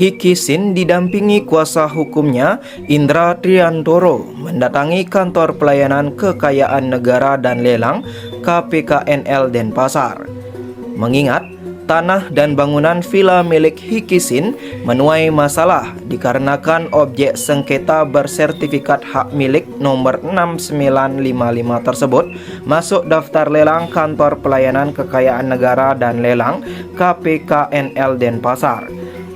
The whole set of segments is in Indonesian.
Hikisin didampingi kuasa hukumnya Indra Triantoro mendatangi kantor pelayanan kekayaan negara dan lelang KPKNL Denpasar. Mengingat tanah dan bangunan villa milik Hikisin menuai masalah dikarenakan objek sengketa bersertifikat hak milik nomor 6955 tersebut masuk daftar lelang kantor pelayanan kekayaan negara dan lelang KPKNL Denpasar.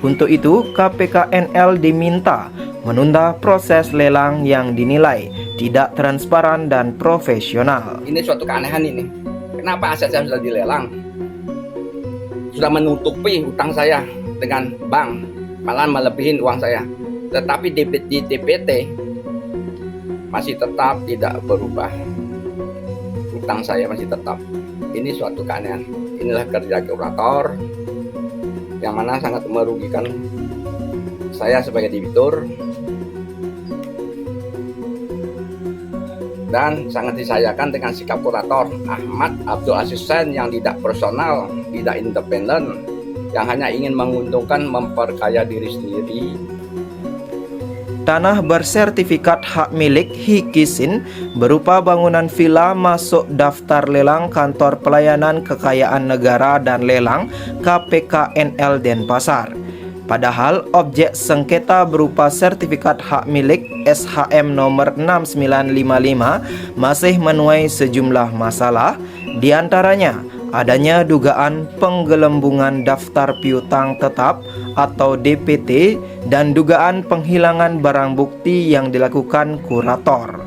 Untuk itu, KPKNL diminta menunda proses lelang yang dinilai tidak transparan dan profesional. Ini suatu keanehan ini. Kenapa aset saya sudah dilelang? Sudah menutupi utang saya dengan bank, malah melebihin uang saya. Tetapi di DPT masih tetap tidak berubah. Utang saya masih tetap. Ini suatu keanehan. Inilah kerja kurator yang mana sangat merugikan saya sebagai debitur dan sangat disayangkan dengan sikap kurator Ahmad Abdul Aziz yang tidak personal, tidak independen, yang hanya ingin menguntungkan memperkaya diri sendiri. Tanah bersertifikat hak milik Hikisin berupa bangunan villa masuk daftar lelang kantor pelayanan kekayaan negara dan lelang KPKNL Denpasar. Padahal objek sengketa berupa sertifikat hak milik SHM nomor 6955 masih menuai sejumlah masalah, diantaranya adanya dugaan penggelembungan daftar piutang tetap atau DPT dan dugaan penghilangan barang bukti yang dilakukan kurator.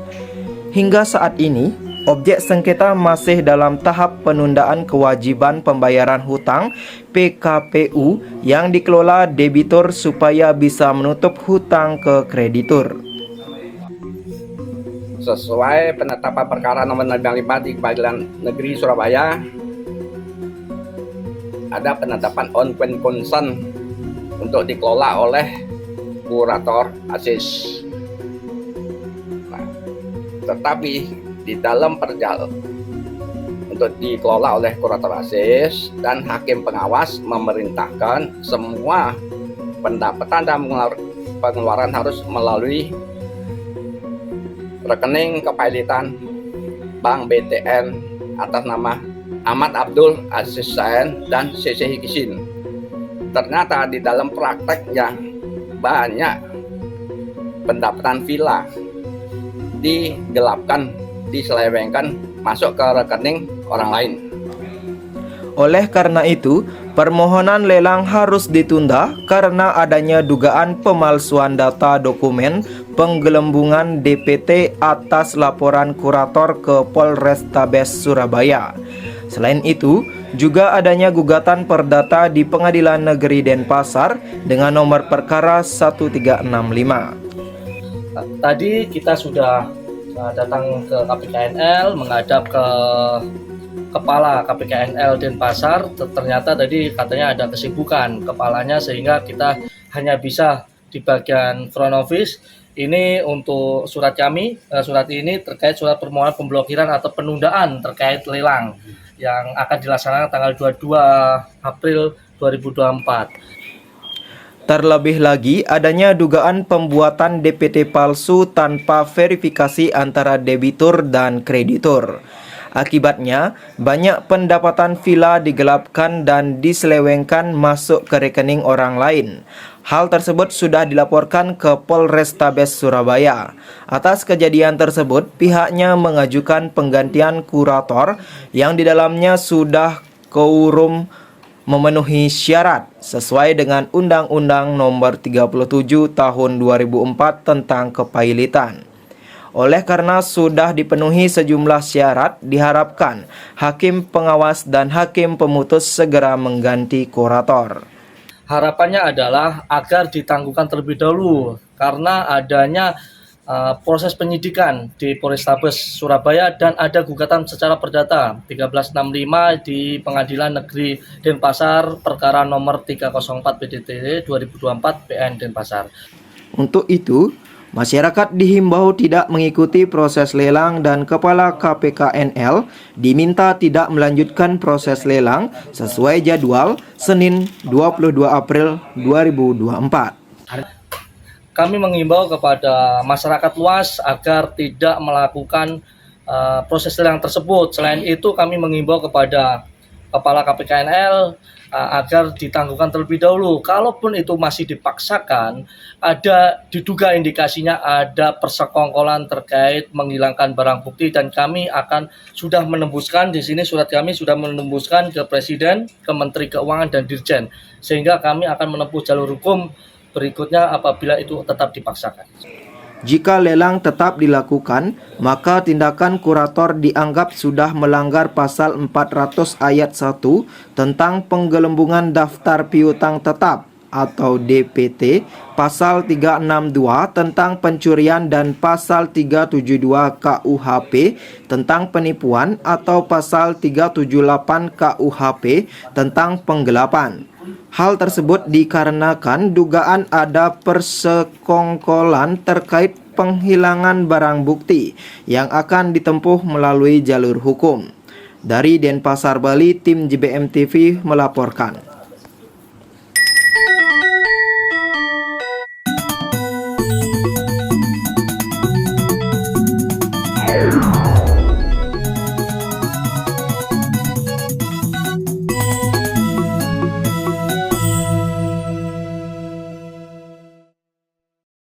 Hingga saat ini, objek sengketa masih dalam tahap penundaan kewajiban pembayaran hutang PKPU yang dikelola debitur supaya bisa menutup hutang ke kreditur. Sesuai penetapan perkara nomor 65 di Pengadilan Negeri Surabaya, ada penetapan on-going consent untuk dikelola oleh kurator Aziz. Nah, tetapi di dalam perjalanan untuk dikelola oleh kurator Aziz dan hakim pengawas memerintahkan semua pendapatan dan pengeluaran harus melalui rekening kepilitan Bank BTN atas nama Ahmad Abdul Aziz dan CC Hikisin. Ternyata di dalam prakteknya banyak pendapatan villa digelapkan, diselewengkan masuk ke rekening orang lain. Oleh karena itu, permohonan lelang harus ditunda karena adanya dugaan pemalsuan data dokumen penggelembungan DPT atas laporan kurator ke Polrestabes Surabaya. Selain itu, juga adanya gugatan perdata di Pengadilan Negeri Denpasar dengan nomor perkara 1365. Tadi kita sudah datang ke KPKNL, menghadap ke Kepala KPKNL Denpasar. Ternyata tadi katanya ada kesibukan kepalanya sehingga kita hanya bisa di bagian front office. Ini untuk surat kami, surat ini terkait surat permohonan pemblokiran atau penundaan terkait lelang yang akan dilaksanakan tanggal 22 April 2024. Terlebih lagi, adanya dugaan pembuatan DPT palsu tanpa verifikasi antara debitur dan kreditur. Akibatnya, banyak pendapatan villa digelapkan dan diselewengkan masuk ke rekening orang lain. Hal tersebut sudah dilaporkan ke Polrestabes Surabaya. Atas kejadian tersebut, pihaknya mengajukan penggantian kurator yang di dalamnya sudah quorum memenuhi syarat sesuai dengan Undang-Undang Nomor 37 Tahun 2004 tentang Kepailitan. Oleh karena sudah dipenuhi sejumlah syarat, diharapkan hakim pengawas dan hakim pemutus segera mengganti kurator. Harapannya adalah agar ditangguhkan terlebih dahulu karena adanya proses penyidikan di Polrestabes Surabaya dan ada gugatan secara perdata 1365 di Pengadilan Negeri Denpasar perkara nomor 304 PDT 2024 PN Denpasar. Untuk itu, Masyarakat dihimbau tidak mengikuti proses lelang dan Kepala KPKNL diminta tidak melanjutkan proses lelang sesuai jadwal Senin 22 April 2024. Kami mengimbau kepada masyarakat luas agar tidak melakukan proses lelang tersebut. Selain itu, kami mengimbau kepada Kepala KPKNL agar ditangguhkan terlebih dahulu. Kalaupun itu masih dipaksakan, ada diduga indikasinya ada persekongkolan terkait menghilangkan barang bukti, dan kami akan sudah menembuskan di sini, surat kami sudah menembuskan ke Presiden, ke Menteri Keuangan dan Dirjen, sehingga kami akan menempuh jalur hukum berikutnya apabila itu tetap dipaksakan. Jika lelang tetap dilakukan, maka tindakan kurator dianggap sudah melanggar pasal 400 ayat 1 tentang penggelembungan daftar piutang tetap atau DPT, pasal 362 tentang pencurian dan pasal 372 KUHP tentang penipuan atau pasal 378 KUHP tentang penggelapan. Hal tersebut dikarenakan dugaan ada persekongkolan terkait penghilangan barang bukti yang akan ditempuh melalui jalur hukum. Dari Denpasar, Bali, tim JBM TV melaporkan.